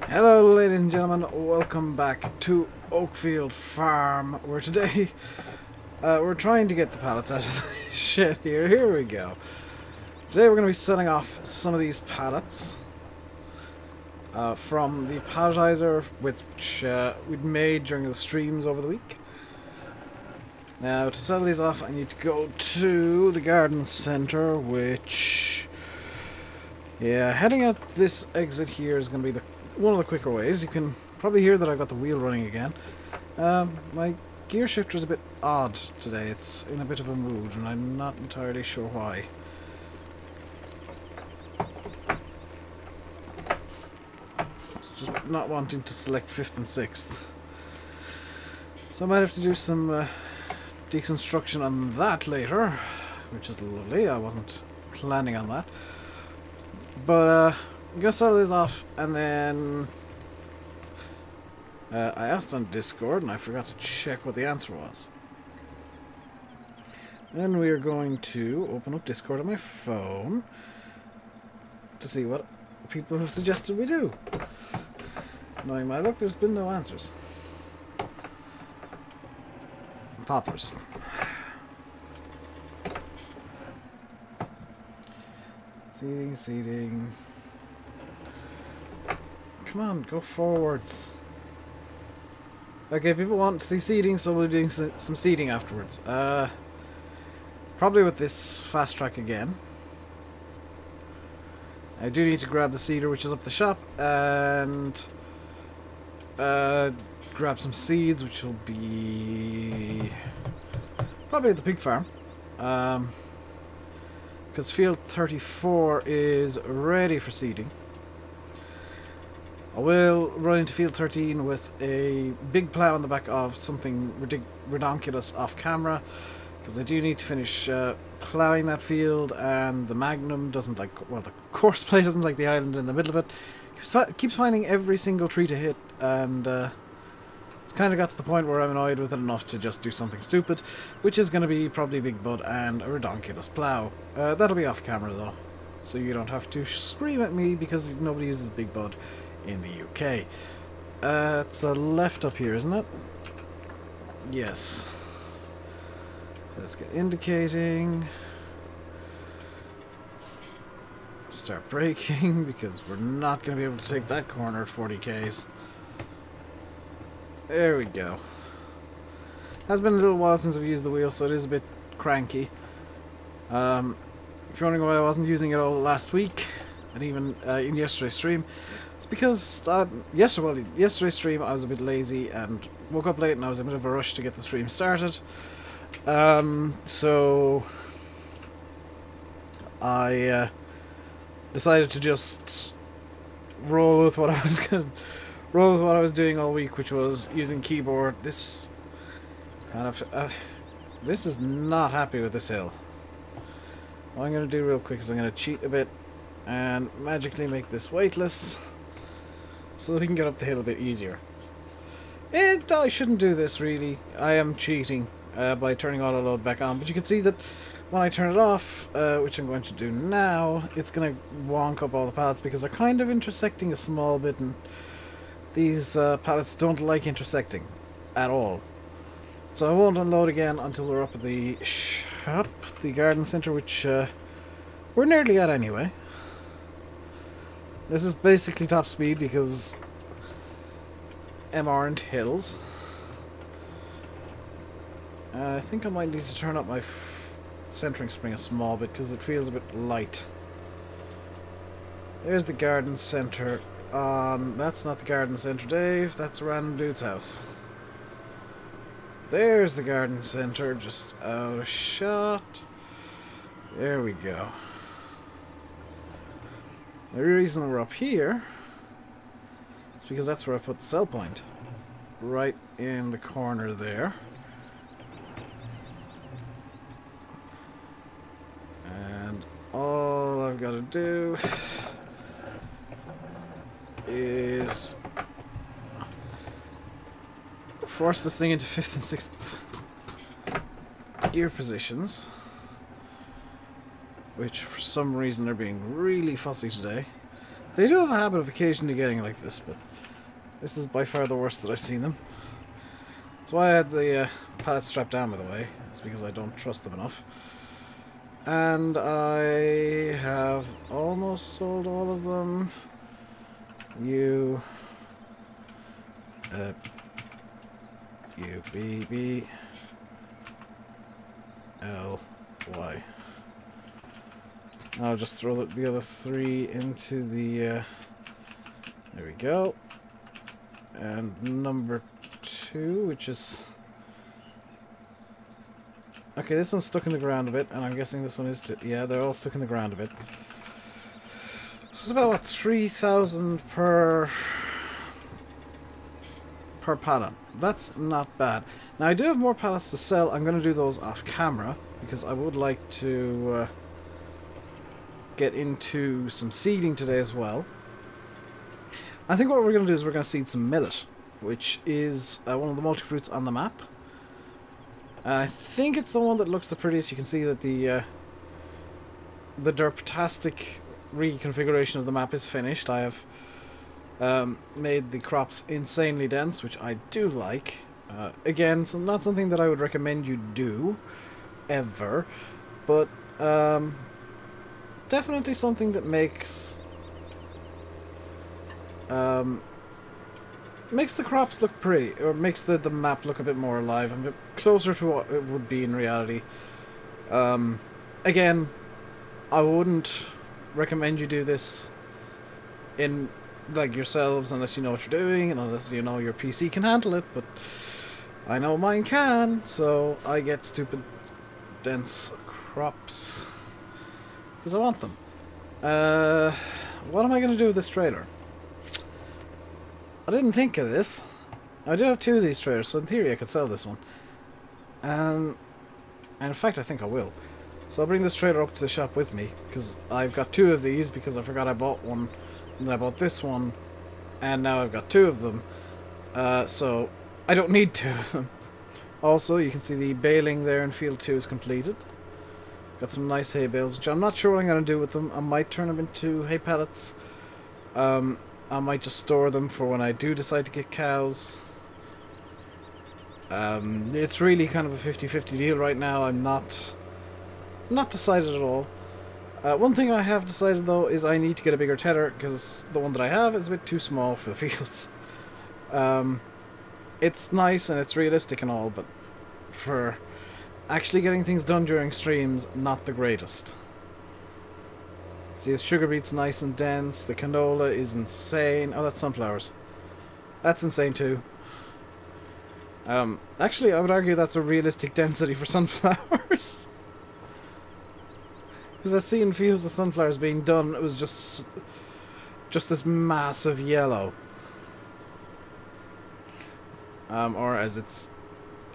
Hello ladies and gentlemen, welcome back to Oakfield Farm, where today we're trying to get the pallets out of the shed here. Here we go. Today we're going to be setting off some of these pallets from the palletizer which we'd made during the streams over the week. Now to settle these off I need to go to the garden centre, which... yeah, heading out this exit here is going to be one of the quicker ways. You can probably hear that I've got the wheel running again. My gear shifter is a bit odd today. It's in a bit of a mood and I'm not entirely sure why. It's just not wanting to select 5th and 6th. So I might have to do some deconstruction on that later, which is lovely. I wasn't planning on that. But I'm going to settle this off, and then I asked on Discord and I forgot to check what the answer was. Then we are going to open up Discord on my phone to see what people have suggested we do. Knowing my luck, there's been no answers. Poplars. Seating. Come on, go forwards. Okay, people want to see seating, so we'll be doing some seating afterwards. Probably with this fast track again. I do need to grab the seeder, which is up the shop, and grab some seeds, which will be probably at the pig farm. Because field 34 is ready for seeding. I will run into field 13 with a big plough on the back of something redonkulous off camera, because I do need to finish ploughing that field, and the Magnum doesn't like, well, the course play doesn't like the island in the middle of it. Keeps finding every single tree to hit, and it's kind of got to the point where I'm annoyed with it enough to just do something stupid, which is going to be probably Big Bud and a redonkulous plough. That'll be off camera though, so you don't have to scream at me because nobody uses Big Bud in the UK. It's a left up here, isn't it? Yes. So let's get indicating. Start braking because we're not going to be able to take that corner at 40 k's. There we go. Has been a little while since I've used the wheel, so it is a bit cranky. If you're wondering why I wasn't using it all last week, and even in yesterday's stream, it's because yesterday's stream I was a bit lazy and woke up late and I was in a bit of a rush to get the stream started. So I decided to just roll with what I was doing all week, which was using keyboard. This kind of this is not happy with this hill. What I'm going to do real quick is I'm going to cheat a bit and magically make this weightless so that we can get up the hill a bit easier. And I shouldn't do this really. I am cheating by turning auto load back on, but you can see that when I turn it off, which I'm going to do now, it's going to wonk up all the pallets because they're kind of intersecting a small bit, and these pallets don't like intersecting at all. So I won't unload again until we're up at the shop, the garden centre, which we're nearly at anyway. This is basically top speed because M aren't hills. I think I might need to turn up my centering spring a small bit because it feels a bit light. There's the garden centre. That's not the garden centre, Dave. That's a random dude's house. There's the garden centre, just out of shot. There we go. The reason we're up here is because that's where I put the sell point. Right in the corner there. And all I've got to do is force this thing into 5th and 6th gear positions, which for some reason are being really fussy today. They do have a habit of occasionally getting like this, but This is by far the worst that I've seen them. That's why I had the pallets strapped down, by the way. It's because I don't trust them enough. And I have almost sold all of them. U-B-B-L-Y. I'll just throw the other 3 into the... there we go. And number 2, which is... Okay, this one's stuck in the ground a bit, and I'm guessing this one is too. Yeah, they're all stuck in the ground a bit. So it's about, what, 3,000 per pallet. That's not bad. Now, I do have more pallets to sell. I'm going to do those off camera, because I would like to get into some seeding today as well. I think what we're going to do is we're going to seed some millet, which is one of the multi-fruits on the map. I think it's the one that looks the prettiest. You can see that the derpatastic reconfiguration of the map is finished. I have made the crops insanely dense, which I do like. Again, so not something that I would recommend you do, ever, but definitely something that makes the crops look pretty, or makes the map look a bit more alive, a bit closer to what it would be in reality. Again, I wouldn't recommend you do this in, like, yourselves unless you know what you're doing, and unless you know your PC can handle it, but I know mine can, so I get stupid dense crops because I want them. What am I going to do with this trailer? I didn't think of this. I do have 2 of these trailers, so in theory I could sell this one. And in fact I think I will. So I'll bring this trailer up to the shop with me, because I've got 2 of these, because I forgot I bought one, and then I bought this one, and now I've got 2 of them. So I don't need 2 of them. Also, you can see the baling there in field 2 is completed. Got some nice hay bales, which I'm not sure what I'm going to do with them. I might turn them into hay pellets. I might just store them for when I do decide to get cows. It's really kind of a 50-50 deal right now. I'm not decided at all. One thing I have decided, though, is I need to get a bigger tedder, because the one that I have is a bit too small for the fields. It's nice and it's realistic and all, but for actually getting things done during streams, not the greatest. See, the sugar beet's nice and dense. The canola is insane. Oh, that's sunflowers. That's insane too. Actually, I would argue that's a realistic density for sunflowers. Because I've seen fields of sunflowers being done, it was just this massive yellow. Or as it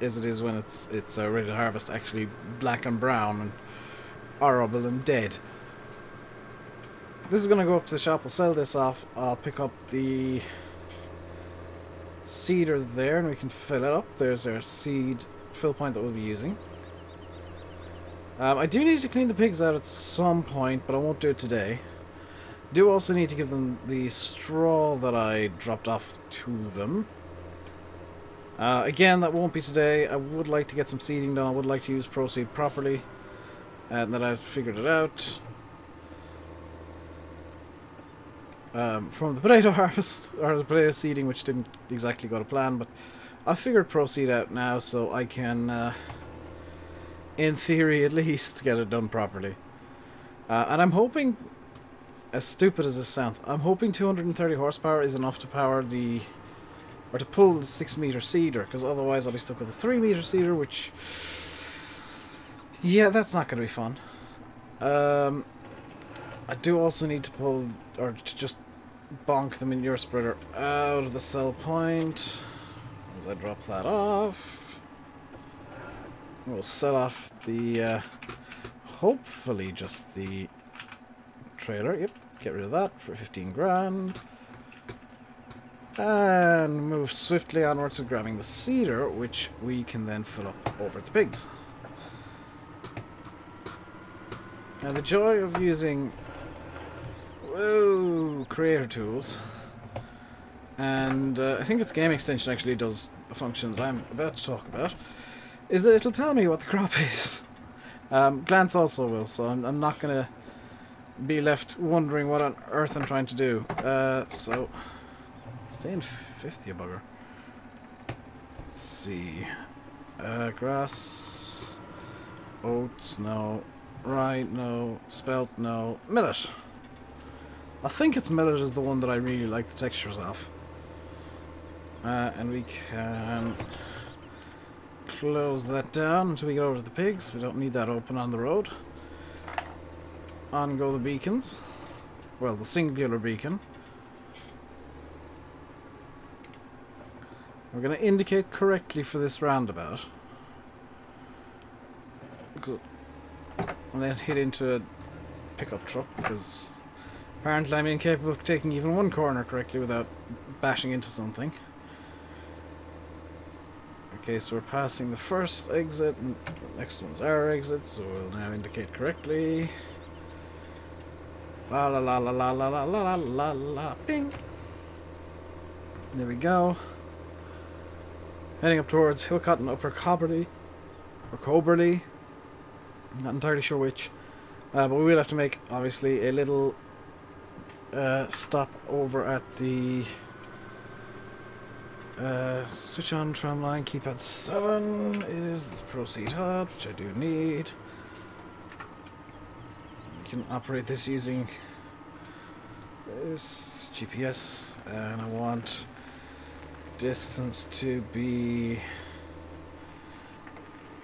is when it's ready to harvest, actually black and brown and horrible and dead. This is going to go up to the shop. I'll sell this off. I'll pick up the seeder there and we can fill it up. There's our seed fill point that we'll be using. I do need to clean the pigs out at some point, but I won't do it today. Do also need to give them the straw that I dropped off to them. Again, that won't be today. I would like to get some seeding done. I would like to use Proseed properly. And that I've figured it out. From the potato harvest, or the potato seeding, which didn't exactly go to plan, but I figured Proseed out now, so I can, in theory at least, get it done properly. And I'm hoping, as stupid as this sounds, I'm hoping 230 horsepower is enough to power the, or to pull the 6-meter seeder, because otherwise I'll be stuck with a 3-meter seeder, which, yeah, that's not going to be fun. I do also need to pull, or to just bonk the manure spreader out of the sell point as I drop that off. We'll set off the, hopefully just the trailer. Yep, get rid of that for 15 grand. And move swiftly onwards to grabbing the seeder, which we can then fill up over the pigs. Now the joy of using creator tools And I think its game extension actually does a function that I'm about to talk about, is that it'll tell me what the crop is. Glance also will, so I'm not going to be left wondering what on earth I'm trying to do. So, stay in 50, you bugger. Let's see. Grass, oats, no. Rye, no. Spelt, no. Millet. I think it's millet is the one that I really like the textures of. And we can close that down until we get over to the pigs. We don't need that open on the road. On go the beacons. Well, the singular beacon. We're going to indicate correctly for this roundabout. And then hit into a pickup truck because apparently I'm incapable of taking even one corner correctly without bashing into something. Okay, so we're passing the first exit, and the next one's our exit, so we'll now indicate correctly. La la la la la la la la la la bing. There we go. Heading up towards Hillcott and Upper Coberly. Or Coberly. I'm not entirely sure which. But we will have to make, obviously, a little stop over at the switch on tram line. Keypad 7 is the proceed hub, which I do need. We can operate this using this GPS, and I want distance to be...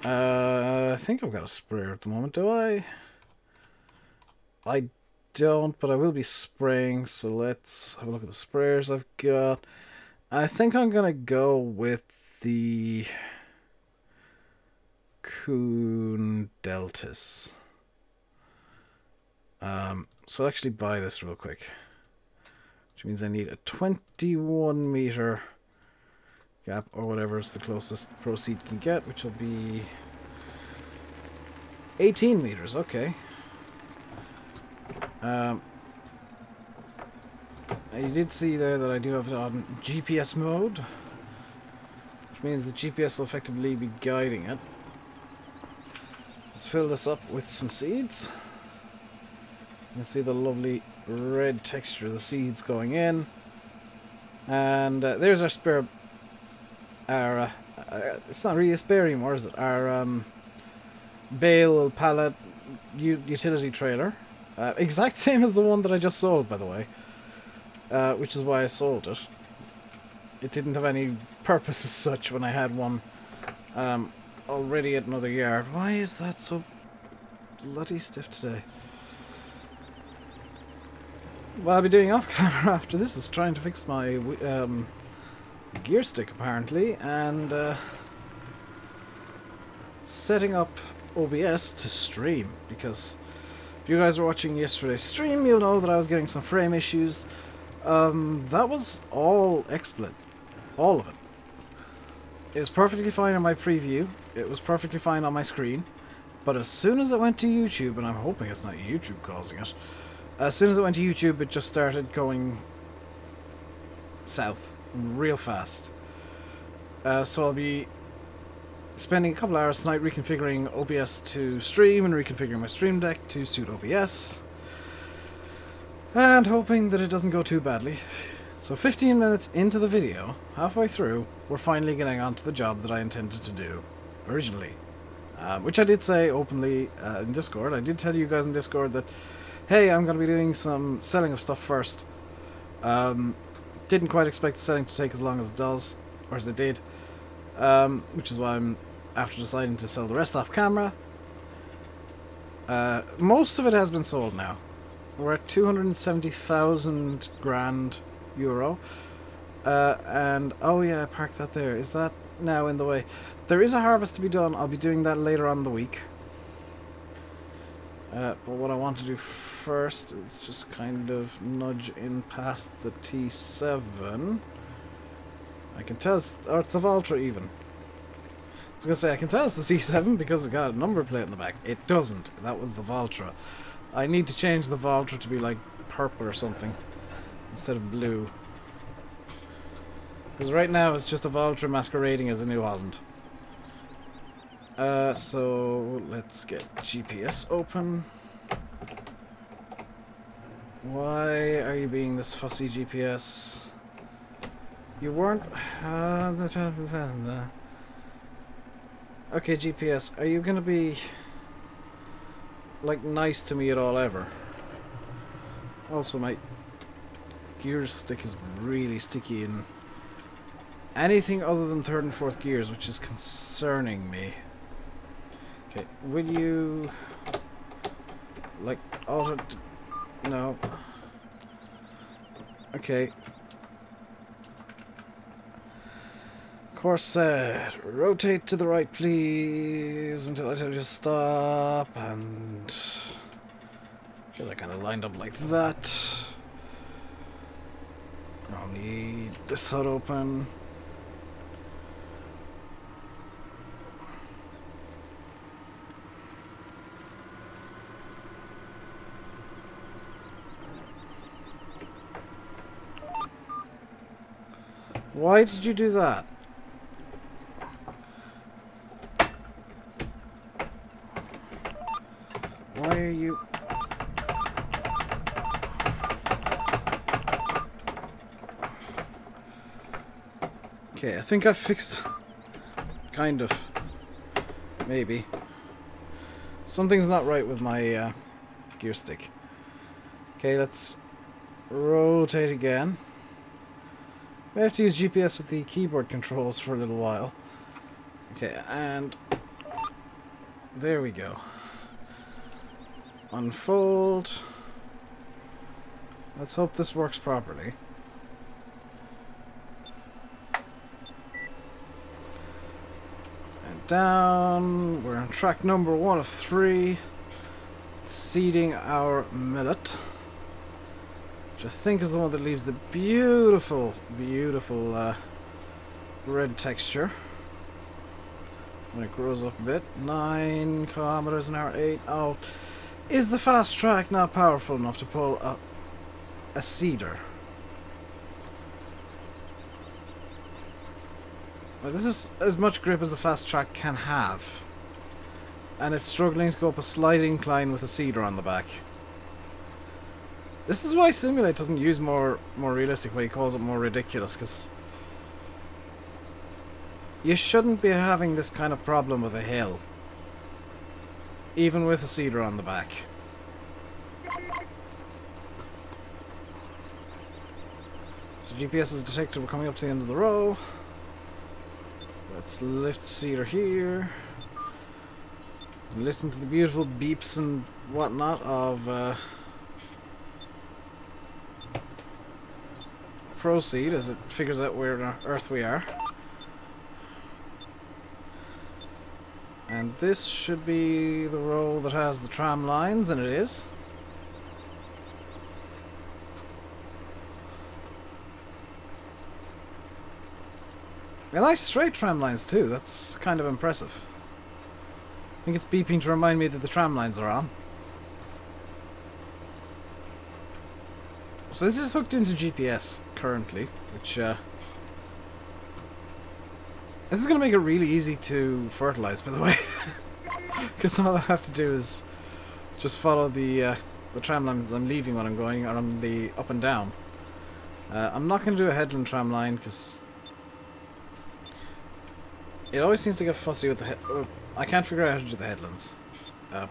I think I've got a sprayer at the moment, do I? I don't, but I will be spraying, so let's have a look at the sprayers I've got. I think I'm going to go with the Kuhn Deltas. So I'll actually buy this real quick, which means I need a 21 meter gap, or whatever is the closest proceed can get, which will be 18 meters. Okay. You did see there that I do have it on GPS mode, which means the GPS will effectively be guiding it. Let's fill this up with some seeds. You can see the lovely red texture of the seeds going in. And there's our spare... it's not really a spare anymore, is it? Our bale pallet utility trailer. Exact same as the one that I just sold, by the way. Which is why I sold it. It didn't have any purpose as such when I had one already at another yard. Why is that so bloody stiff today? What I'll be doing off camera after this is trying to fix my gear stick, apparently, and setting up OBS to stream, because if you guys were watching yesterday's stream, you'll know that I was getting some frame issues. That was all XSplit. All of it. It was perfectly fine on my preview. It was perfectly fine on my screen. But as soon as it went to YouTube, and I'm hoping it's not YouTube causing it, as soon as it went to YouTube, it just started going south real fast. So I'll be spending a couple hours tonight reconfiguring OBS to stream and reconfiguring my stream deck to suit OBS. And hoping that it doesn't go too badly. So 15 minutes into the video, halfway through, we're finally getting onto the job that I intended to do originally. Which I did say openly in Discord. I did tell you guys in Discord that, hey, I'm going to be doing some selling of stuff first. Didn't quite expect the selling to take as long as it does, or as it did. Which is why I'm, after deciding to sell the rest off camera, most of it has been sold now. We're at 270,000 grand euro. And, oh yeah, I parked that there. Is that now in the way? There is a harvest to be done. I'll be doing that later on in the week. But what I want to do first is just kind of nudge in past the T7. I can tell it's, oh, it's the Valtra even. I was going to say, I can tell it's the T7 because it's got a number plate in the back. It doesn't. That was the Valtra. I need to change the Valtra to be like purple or something instead of blue. Because right now it's just a Vulture masquerading as a New Holland. So let's get GPS open. Why are you being this fussy, GPS? You weren't... Okay, GPS, are you gonna be... like, nice to me at all, ever? Also, my gear stick is really sticky in anything other than third and fourth gears, which is concerning me. Okay, will you... like, auto... no. Okay. Course set. Rotate to the right, please, until I tell you to stop, and... I feel like kind of lined up like that. I'll need this HUD open. Why did you do that? Why are you... Okay, I think I've fixed... kind of. Maybe. Something's not right with my gear stick. Okay, let's rotate again. I have to use GPS with the keyboard controls for a little while. Okay, and there we go. Unfold. Let's hope this works properly. And down. We're on track number 1 of 3. Seeding our millet. Which I think is the one that leaves the beautiful, beautiful red texture. When it grows up a bit. 9 kilometers an hour, 8. Oh, is the fast track not powerful enough to pull a seeder? Well, this is as much grip as the fast track can have. And it's struggling to go up a slight incline with a seeder on the back. This is why Simulate doesn't use more realistic, why he calls it more ridiculous, because you shouldn't be having this kind of problem with a hill, even with a seeder on the back. So GPS is detected, we're coming up to the end of the row. Let's lift the seeder here. Listen to the beautiful beeps and whatnot of proceed as it figures out where on Earth we are. And this should be the row that has the tram lines, and it is. A nice straight tram lines too, that's kind of impressive. I think it's beeping to remind me that the tram lines are on. So this is hooked into GPS currently, which this is going to make it really easy to fertilize, by the way, because all I have to do is just follow the tram lines I'm leaving when I'm going on the up and down. I'm not going to do a headland tram line because it always seems to get fussy with the I can't figure out how to do the headlands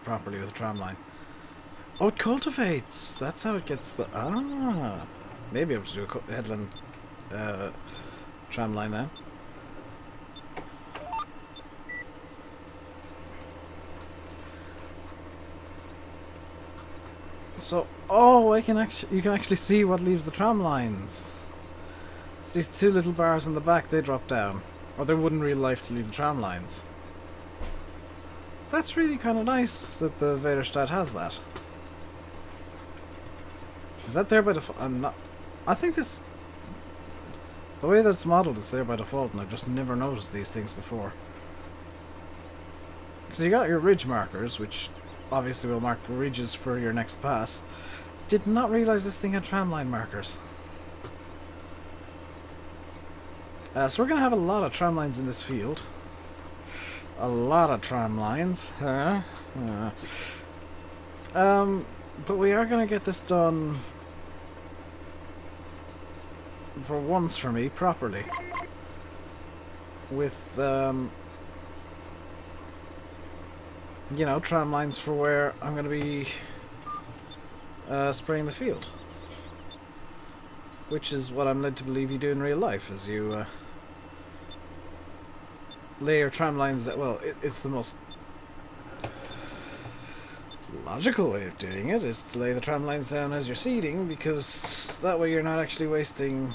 properly with a tram line. Oh, it cultivates! That's how it gets the... Ah! Maybe I'll have to do a headland tram line then. So, oh, you can actually see what leaves the tram lines. It's these 2 little bars in the back, they drop down. Or they would in real life to leave the tram lines. That's really kind of nice that the Vaderstad has that. Is that there by default? I'm not... I think this... The way that it's modelled is there by default, and I've just never noticed these things before. Because you got your ridge markers, which obviously will mark the ridges for your next pass. Did not realise this thing had tramline markers. So we're going to have a lot of tram lines in this field. A lot of tram lines. But we are going to get this done for once for me properly. With, you know, tram lines for where I'm going to be spraying the field. Which is what I'm led to believe you do in real life, as you lay your tram lines that, well, it's the most logical way of doing it, is to lay the tram lines down as you're seeding, because that way you're not actually wasting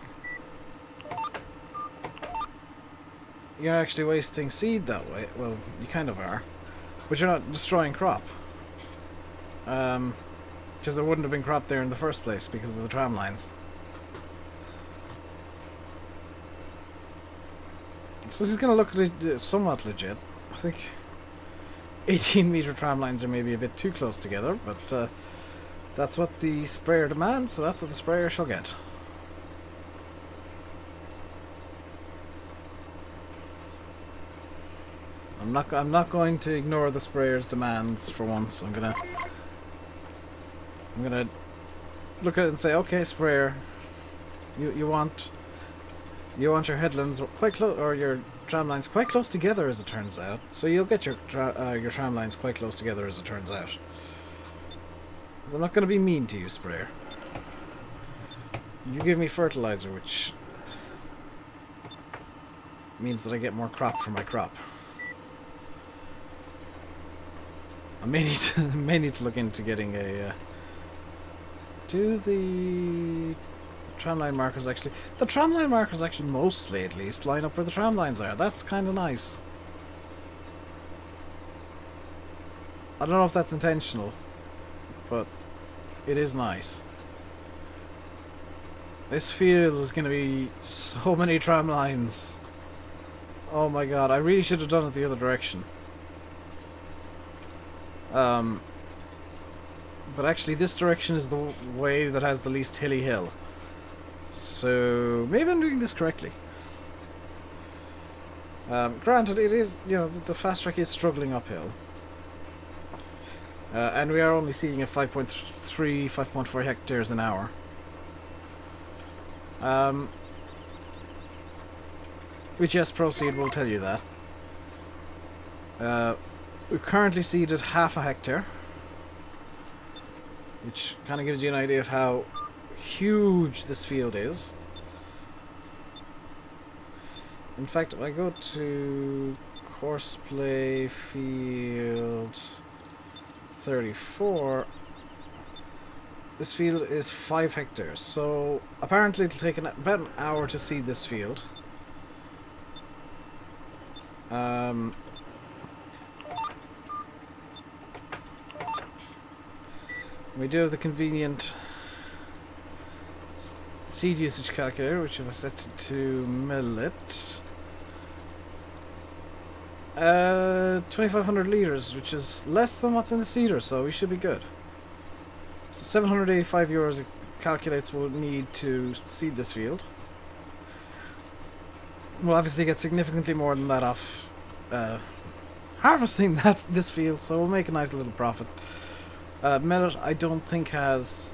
seed that way. Well, you kind of are, but you're not destroying crop, because there wouldn't have been crop there in the first place because of the tram lines. So this is going to look somewhat legit. I think 18-meter tram lines are maybe a bit too close together, but that's what the sprayer demands, so that's what the sprayer shall get. I'm not going to ignore the sprayer's demands for once. I'm gonna look at it and say, okay, sprayer, you want your headlands quite close, or your tram lines quite close together, as it turns out. So you'll get your tram lines quite close together, as it turns out. Because I'm not going to be mean to you, sprayer. You give me fertilizer, which means that I get more crop for my crop. I may need to look into getting a. Do the tramline markers actually? The tramline markers actually, mostly at least, line up where the tram lines are. That's kind of nice. I don't know if that's intentional, but it is nice. This field is going to be so many tram lines. Oh my god, I really should have done it the other direction. But actually this direction is the way that has the least hilly hill. So maybe I'm doing this correctly. Granted, it is, you know, the fast track is struggling uphill. And we are only seeing at 5.3, 5.4 hectares an hour. Which, yes, Proceed will tell you that. We've currently seeded half a hectare, which kind of gives you an idea of how huge this field is. In fact, if I go to Courseplay Field 34, this field is 5 hectares, so apparently it'll take about an hour to seed this field. We do have the convenient seed usage calculator, which if I set it to MILLET, 2,500 litres, which is less than what's in the seeder, so we should be good. So 785 euros it calculates we'll need to seed this field. We'll obviously get significantly more than that off harvesting this field, so we'll make a nice little profit. MILLET, I don't think has.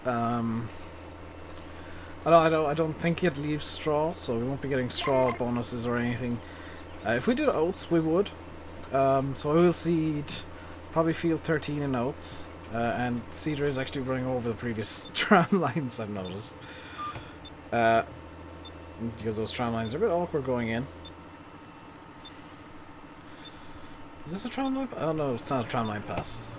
I don't think it leaves straw, so we won't be getting straw bonuses or anything. If we did oats, we would. So I will seed probably field 13 in oats, and seeder is actually running over the previous tram lines, I've noticed. Because those tram lines are a bit awkward going in. Is this a tram line? Oh no, it's not a tram line pass.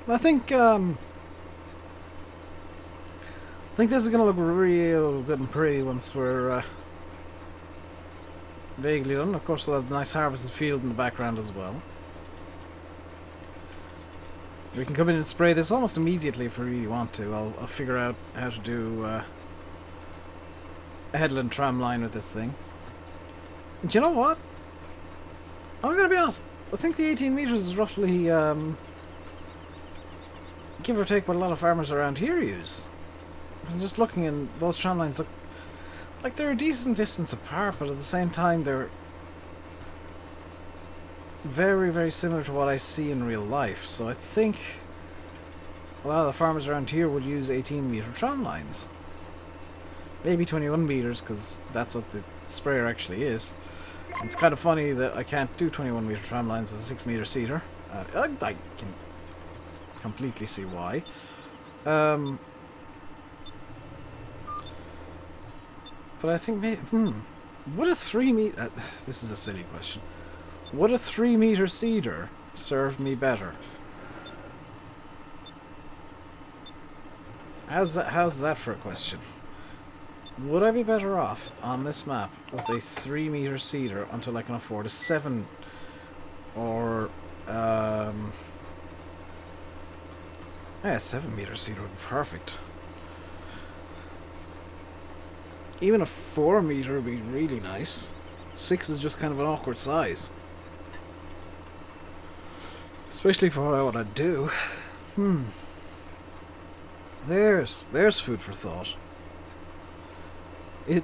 I think this is gonna look real good and pretty once we're vaguely done. Of course, we'll have a nice harvested field in the background as well. We can come in and spray this almost immediately if we really want to. I'll figure out how to do a headland tram line with this thing. Do you know what? I'm gonna be honest. I think the 18 meters is roughly, give or take what a lot of farmers around here use. I'm just looking, and those tram lines look like they're a decent distance apart, but at the same time they're very, very similar to what I see in real life. So I think a lot of the farmers around here would use 18-meter tram lines. Maybe 21 meters, because that's what the sprayer actually is. And it's kind of funny that I can't do 21-meter tram lines with a 6-meter seeder. I can completely see why. But I think maybe, would a 3-meter... this is a silly question. Would a 3-meter seeder serve me better? How's that for a question? Would I be better off on this map with a 3-meter seeder until I can afford a 7 or yeah, 7-meter seeder would be perfect. Even a 4-meter would be really nice. 6 is just kind of an awkward size, especially for what I do. There's food for thought.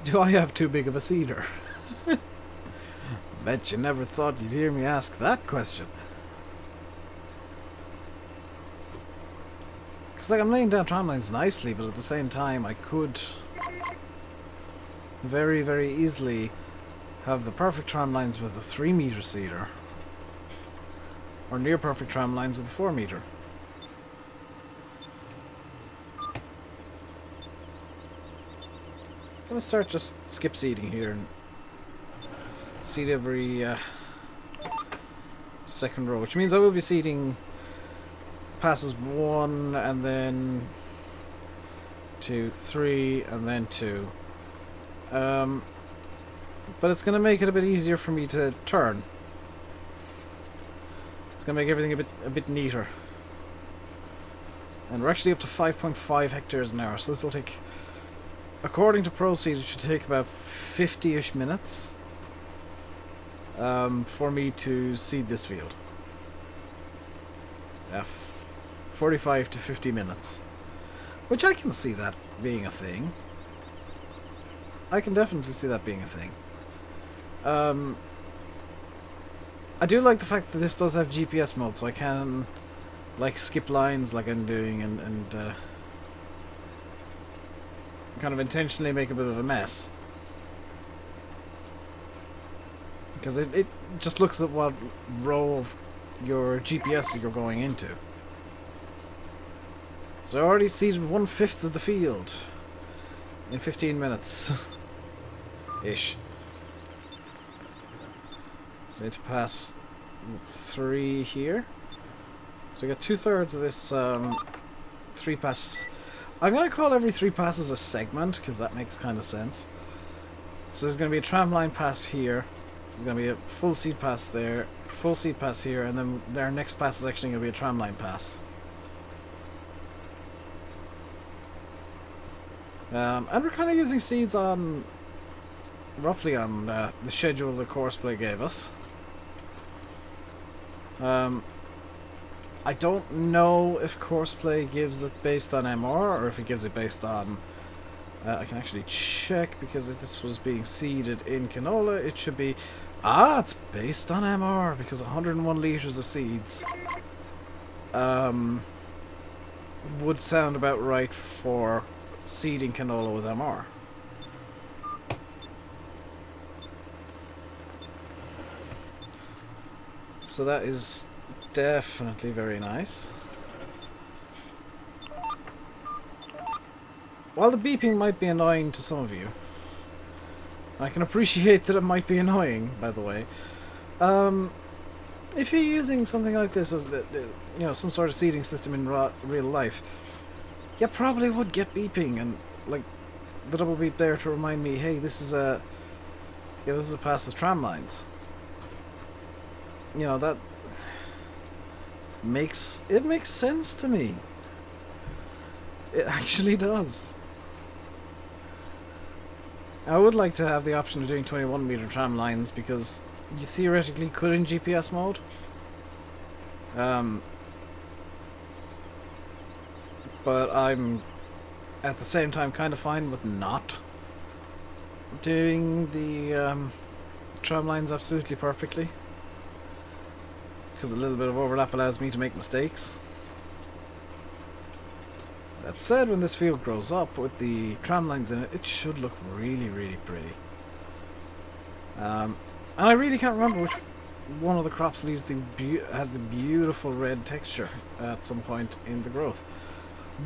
Do I have too big of a seeder? Bet you never thought you'd hear me ask that question. Because like I'm laying down tram lines nicely, but at the same time I could very, very easily have the perfect tram lines with a 3-meter seeder, or near perfect tram lines with a 4-meter. I'm gonna start just skip seeding here and seed every second row, which means I will be seeding passes 1 and then 2, 3 and then 2. But it's gonna make it a bit easier for me to turn. It's gonna make everything a bit neater. And we're actually up to 5.5 hectares an hour, so this will take, according to ProSeed, it should take about 50-ish minutes for me to seed this field. 45 to 50 minutes. Which I can see that being a thing. I can definitely see that being a thing. I do like the fact that this does have GPS mode, so I can like skip lines like I'm doing and kind of intentionally make a bit of a mess. Because it just looks at what row of your GPS you're going into. So I already seeded 1/5 of the field in 15 minutes. Ish. So I need to pass 3 here. So we got 2/3 of this 3 pass. I'm gonna call every 3 passes a segment because that makes kind of sense. So there's gonna be a tram line pass here. There's gonna be a full seed pass there, full seed pass here, and then their next pass is actually gonna be a tram line pass. And we're kind of using seeds on roughly on the schedule the courseplay gave us. I don't know if courseplay gives it based on MR or if it gives it based on... I can actually check, because if this was being seeded in canola, it should be... Ah, it's based on MR, because 101 litres of seeds would sound about right for seeding canola with MR. So that is definitely very nice. While the beeping might be annoying to some of you, I can appreciate that it might be annoying, by the way. If you're using something like this as, you know, some sort of seeding system in real life, you probably would get beeping and like the double beep there to remind me, hey, this is a pass with tram lines. You know, that makes sense to me. It actually does. I would like to have the option of doing 21-meter tram lines, because you theoretically could in GPS mode. But I'm at the same time kind of fine with not doing the tram lines absolutely perfectly, because a little bit of overlap allows me to make mistakes. That said, when this field grows up with the tram lines in it, it should look really, really pretty. And I really can't remember which one of the crops has the beautiful red texture at some point in the growth.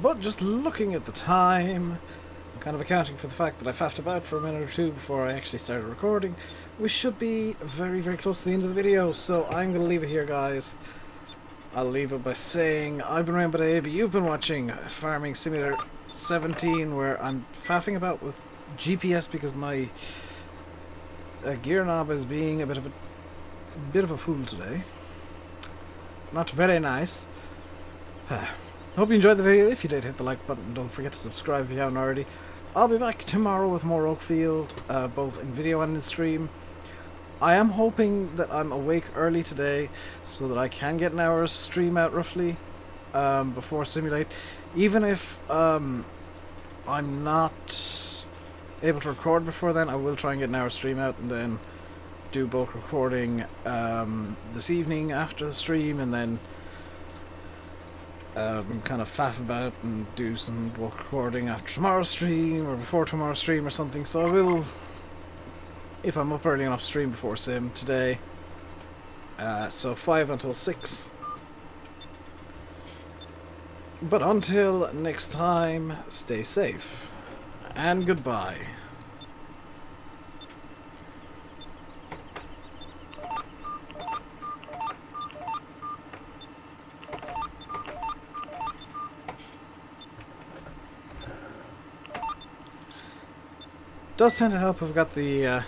But just looking at the time, kind of accounting for the fact that I faffed about for a minute or two before I actually started recording, we should be very, very close to the end of the video, so I'm going to leave it here, guys. I'll leave it by saying, I've been RainbowDave, you've been watching Farming Simulator 17, where I'm faffing about with GPS because my gear knob is being a bit of a fool today. Not very nice. Hope you enjoyed the video. If you did, hit the like button. Don't forget to subscribe if you haven't already. I'll be back tomorrow with more Oakfield, both in video and in stream. I am hoping that I'm awake early today so that I can get an hour's stream out roughly before Simulate. Even if I'm not able to record before then, I will try and get an hour's stream out and then do bulk recording this evening after the stream, and then kind of faff about and do some bulk recording after tomorrow's stream or before tomorrow's stream or something. So I will, if I'm up early enough, stream before Sim today. So 5 until 6. But until next time, stay safe and goodbye. Does tend to help if I've got the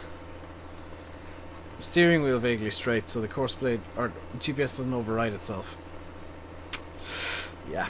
steering wheel vaguely straight, so the course blade or GPS doesn't override itself. Yeah.